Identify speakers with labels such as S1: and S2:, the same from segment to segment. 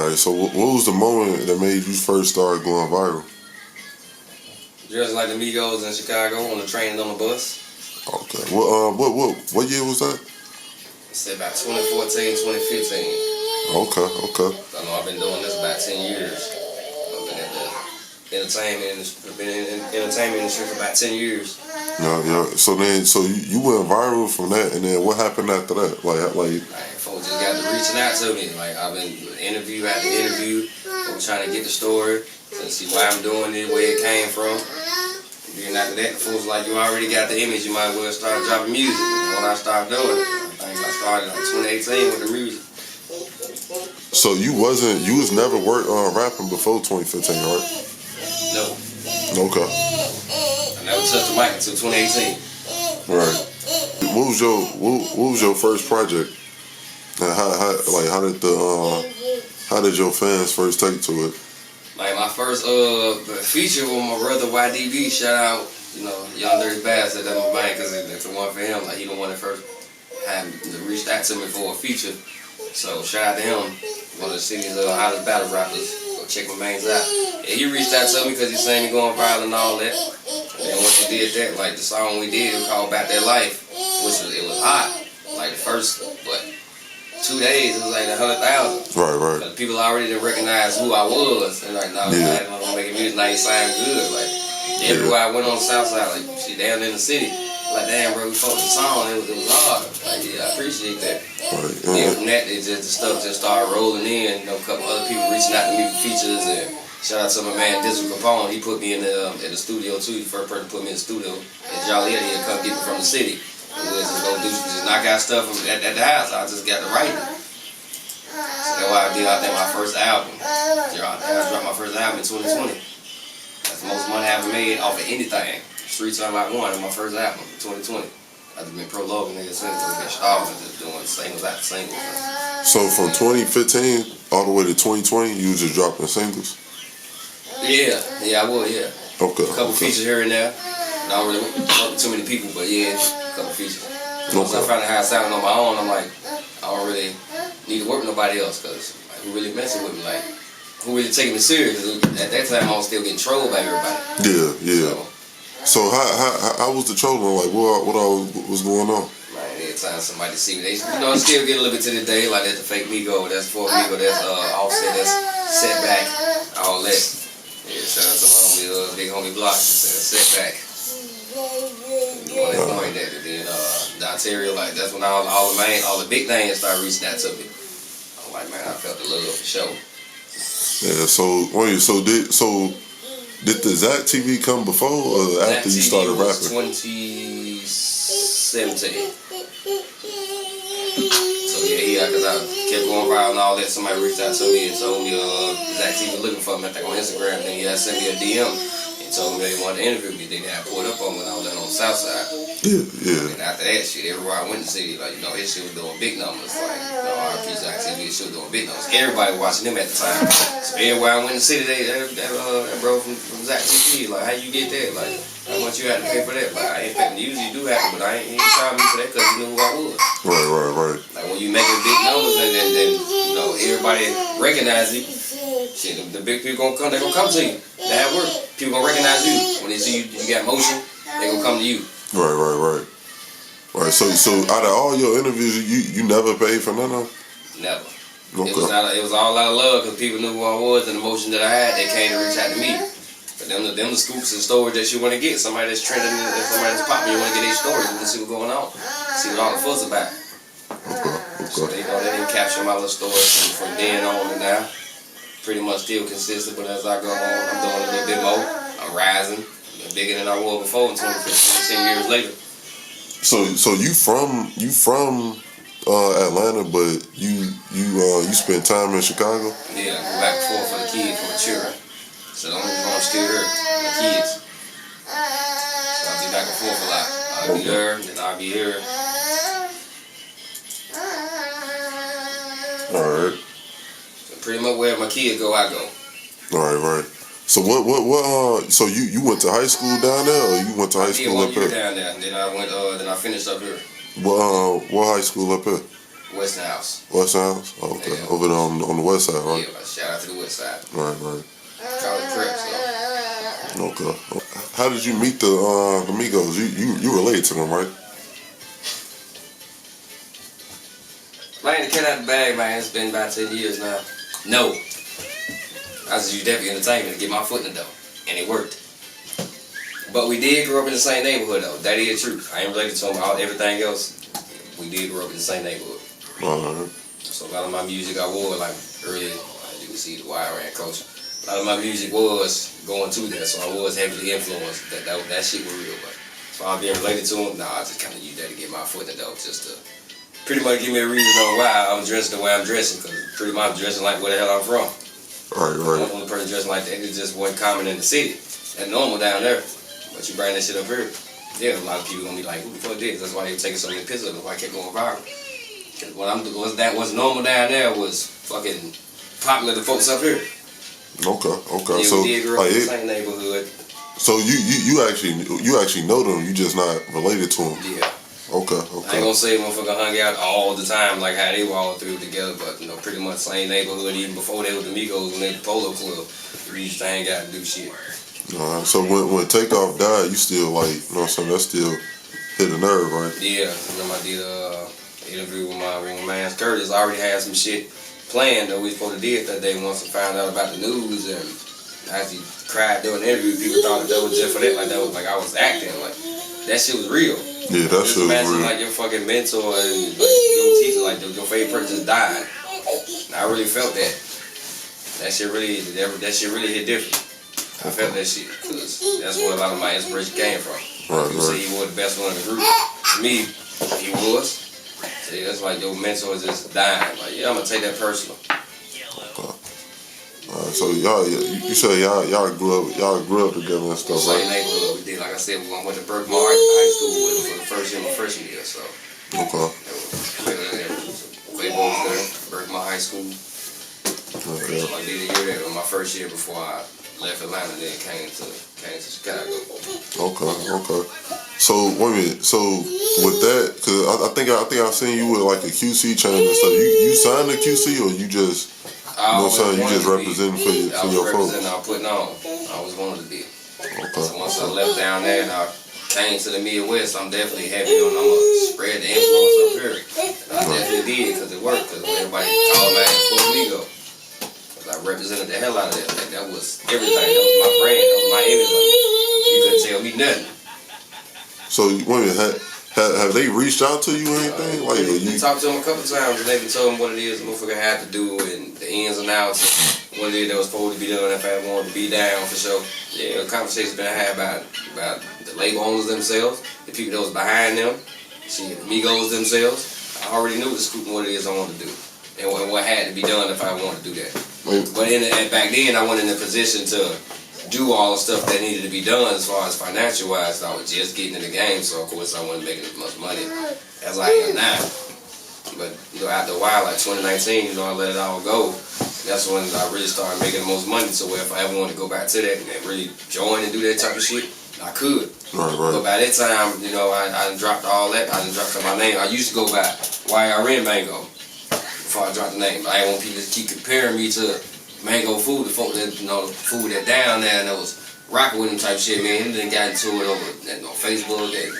S1: All right. So what was the moment that made you first start going viral?
S2: Dressing like the Migos in Chicago on the train and on the bus.
S1: Okay. What year was that?
S2: I said about 2014, 2015.
S1: Okay.
S2: I know I've been doing this about 10 years. I've been in the entertainment industry for about 10 years.
S1: Yeah. So you went viral from that, and then what happened after that? Like
S2: folks just got to reaching out to me. Like I've been interview after interview. I'm trying to get the story to see why I'm doing it, where it came from. And then after that, the folks like, you already got the image, you might as well start dropping music. And when I started doing it, I think I started like 2018 with the music.
S1: So you was never rapping before 2015, right?
S2: No.
S1: Okay.
S2: I never touched the mic until 2018.
S1: Right. What was your first project? And how did your fans first take to it?
S2: Like my first feature with my brother YDB, shout out, Young Dirty Bastard, that's my man, because it's the one for him. Like he the one that first had reached out to me for a feature. So shout out to him, one of the city's hottest battle rappers. Go check my mains out. Yeah, he reached out to me because he seen me going viral and all that. And then once he did that, like the song we did, it was called Back That Life, which was hot. Like the first, 2 days, it was like 100,000.
S1: Right.
S2: Because people already didn't recognize who I was. And like, I'm making music, now you sound good. Like, everywhere I went on the south side, like, shit, down in the city. Like, damn, bro, we fucked the song, it was hard. Like, yeah, I appreciate that.
S1: Right.
S2: Then from that, the stuff just started rolling in. A couple other people reaching out to me for features. And shout out to my man, District Capone. He put me in the studio, too. He the first person to put me in the studio. And Jolly Eddie come get me from the city. Just knock out stuff at the house. I just got to write it. So that's why I did, I think, my first album. I dropped my first album in 2020. That's the most money I ever made off of anything. Streets Time I Won, my first album in 2020. I've just been prologuing niggas since I got started, just doing singles after singles.
S1: So from 2015 all the way to 2020, you was just dropping singles?
S2: Yeah, I would, yeah.
S1: Okay.
S2: A couple features here and there. Not really working with too many people, but yeah, a couple features. Once I found out how I sounded on my own, I'm like, I don't really need to work with nobody else, because like, who really messing with me? Like, who really taking me serious? At that time, I was still getting trolled by everybody.
S1: Yeah. So how was the trolling? Like, what all was going on?
S2: Man, every time somebody see me, they still get a little bit to the day. Like, that's the fake Migo, that's for Migo, that's Offset, that's Setback, all that. Yeah, shout out to my homie, big homie Block, Setback. Like that, and then the Ontario, like that's when all the big things started reaching out to me. I'm like, man, I felt the love for sure.
S1: Yeah. So did the Zach TV come before or after you started rapping?
S2: 2017. So yeah, because I kept going viral and all that. Somebody reached out to me and told me Zach TV looking for me, I think on Instagram. Then he had sent me a DM. Told me they wanted to interview me. Then they had pulled up on me when I was on the south side.
S1: Yeah.
S2: And after that shit, everywhere I went to see, like, his shit was doing big numbers. Like, RP Zach TV, his shit was doing big numbers. Everybody watching him at the time. So everywhere I went to see today, that bro from Zach TV, like, how you get that? Like, how much you had to pay for that? Like, I ain't paying. Usually you do have to, but he ain't trying me for that because you knew who I was.
S1: Right.
S2: Like, when you making big numbers and then everybody recognize you. Shit, the big people they're gonna come to you. That work. People gonna recognize you. When they see you got motion, they gonna come to you.
S1: Right. So out of all your interviews, you never paid for none of them?
S2: Never.
S1: Okay.
S2: It was all out of love because people knew who I was and the motion that I had. They came to reach out to me. But them the scoops and stories that you want to get. Somebody that's trending, somebody that's popping, you want to get their stories. You want to see what's going on. See what all the fuss about.
S1: Okay.
S2: So they didn't capture my little stories from then on to now. Pretty much still consistent, but as I go on, I'm doing a little bit more. I'm rising. I'm bigger than I was before in 2015, 10 years later.
S1: So you from Atlanta, but you spent time in Chicago?
S2: Yeah, I go back and forth for the kids, for my children. So the only reason I'm still here, my kids. So I'll be back and forth a lot. I'll be there, then I'll be here.
S1: All right.
S2: Pretty much where my kids go, I go.
S1: Right. So so you went to high school down there, or you went to high school up here?
S2: Down there, and then I went. Then I finished up here.
S1: What high school up here?
S2: West House.
S1: West House? Oh, okay.
S2: Yeah.
S1: Over there on the west side, right?
S2: Yeah, shout out to the west side.
S1: Right, right.
S2: Call it Crip, so.
S1: Okay. How did you meet the Migos? You related to them, right?
S2: Man, the cat out the bag, man. It's been about 10 years now. No. I just used Debbie Entertainment to get my foot in the door. And it worked. But we did grow up in the same neighborhood, though. That is true. I ain't related to him. Everything else, we did grow up in the same neighborhood. So a lot of my music I wore, like early, as you can see, the wire and culture. A lot of my music was going to that, so I was heavily influenced. That shit was real. But as far as being related to him, nah, I just kind of used that to get my foot in the door, just to pretty much give me a reason on why I'm dressing the way I'm dressing, because pretty much I'm dressing like where the hell I'm from.
S1: Right.
S2: I'm the only person dressing like that. It just wasn't common in the city. That's normal down there. But you bring that shit up here, yeah, a lot of people gonna be like, who the fuck did? That's why they were taking so many pictures of it, why I kept going viral. Because what's normal down there was fucking popular to folks up here.
S1: Okay.
S2: Yeah,
S1: So
S2: we did grow up in the same neighborhood.
S1: So you actually know them, you just not related to them.
S2: Yeah.
S1: Okay.
S2: I ain't gonna say motherfucker hung out all the time like how they were all through together, but pretty much same neighborhood even before they were the Migos and they the Polo Club. We used to hang out and do shit.
S1: Alright, so when Takeoff died, you still like, you know what I'm saying, that still hit a nerve, right?
S2: Yeah, remember I did an interview with my man Curtis. I already had some shit planned that we supposed to do that day once I found out about the news, and I actually cried during the interview. People thought that was just for that, like that was like I was acting, like that shit was real.
S1: Yeah, that shit was
S2: imagine
S1: real.
S2: Like your fucking mentor and like, your teacher, like your favorite person just died. And I really felt that. That shit really hit different. I felt that shit, because that's where a lot of my inspiration came from. People say he was the best one in the group. To me, he was. See, that's like your mentor just dying. Like, yeah, I'm gonna take that personal.
S1: So you say y'all grew up together and stuff, right?
S2: Same neighborhood we did. Like I said, we went to Berkmar High School with for the first year, my freshman year. So.
S1: Okay.
S2: Quavo was there, Berkmar High School.
S1: Yeah.
S2: So I did a year there, my first year before I left Atlanta, then came to Chicago.
S1: Okay. So wait a minute. So with that, cause I think I've seen you with like a QC chain and stuff. You signed the QC or you just, you know what I'm saying, you just representing for your folks?
S2: I was putting on. I was one of the deal.
S1: Okay.
S2: So once I left down there and I came to the Midwest, I'm definitely heavy on. I'm gonna spread the influence up here. And I definitely did, because it worked. Because everybody called me for Migo. I represented the hell out of that. Like, that was everything. That was my brand. That was my image. Like, you couldn't tell me nothing.
S1: So wait a minute, have they reached out to you or anything? Like
S2: we talked to them a couple times, and they told them what it is the motherfucker had to do and the ins and outs and what it is that was supposed to be done if I wanted to be down for sure. Yeah, the conversation's been had about the label owners themselves, the people that was behind them, the Migos themselves. I already knew the scoop and what it is I wanted to do. And what had to be done if I wanted to do that. But back then, I wasn't in a position to do all the stuff that needed to be done as far as financial wise. I was just getting in the game, so of course I wasn't making as much money as I am now. But after a while, like 2019, I let it all go. That's when I really started making the most money. So if I ever wanted to go back to that and really join and do that type of shit, I could.
S1: Right.
S2: But by that time, I dropped all that. I dropped my name. I used to go by YRN Mango before I dropped the name. I didn't want people to keep comparing me to Mango Food, the folk that, the food that down there and that was rocking with him type shit, man. He done got into it over on Facebook and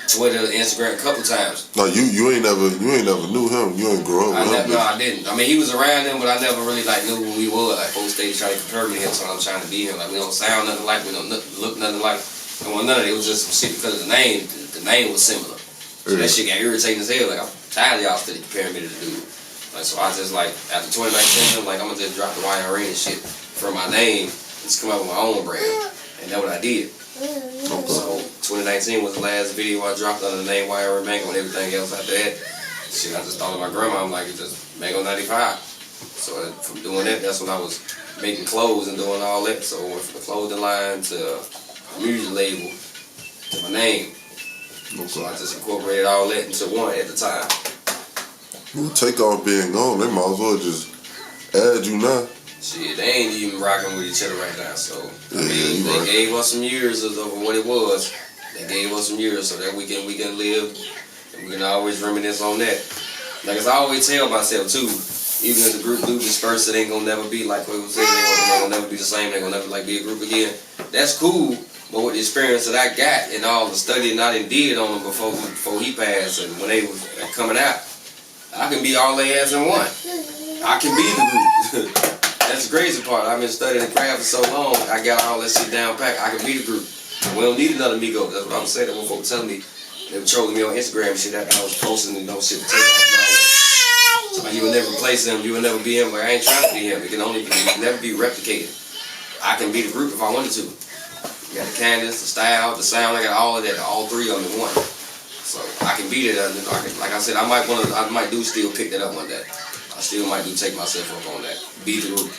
S2: Twitter, Instagram a couple times.
S1: No, you ain't never knew him. You ain't grow up with him.
S2: No, I didn't. I mean, he was around him, but I never really knew who he was. Like folks stayed trying to compare me to him, so I'm trying to be him. Like we don't sound nothing like, we don't look nothing like. And none of it. It was just some shit because of the name. The name was similar. So that shit got irritating as hell. Like I'm tired of y'all still comparing me to the dude. Like, so I just after 2019, I'm gonna just drop the YRN shit from my name, just come up with my own brand, and that's what I did. Okay. So 2019 was the last video I dropped under the name YRN Mango, and everything else after that, shit, I just thought of my grandma. I'm like, it's just Mango 95. So from doing that, that's when I was making clothes and doing all that. So I went from the clothing line to a music label to my name. Okay. So I just incorporated all that into one at the time.
S1: Well, Takeoff being gone, they might as well just add you now.
S2: Shit, they ain't even rocking with each other right now, so I mean, they gave us some years of what it was. They gave us some years so that we can live and we can always reminisce on that. Like as I always tell myself too, even if the group do disperse, it ain't gonna never be like what we said. They gonna never be the same. They gonna never like be a group again. That's cool. But with the experience that I got and all the studying I did on them before he passed and when they was coming out, I can be all they ass in one. I can be the group. That's the crazy part. I've been studying the craft for so long. I got all that shit down packed. I can be the group. We don't need another Migos. That's what I'm saying. That when folks telling me, they were trolling me on Instagram and shit after I was posting and shit to take off and all that. So you will never replace him. You will never be him. Like, I ain't trying to be him. It can never be replicated. I can be the group if I wanted to. You got the cadence, the style, the sound. I got all of that. All three of them in one. So I can be that. Like I said, I might do still pick that up one day. I still might do take myself up on that. Be the group.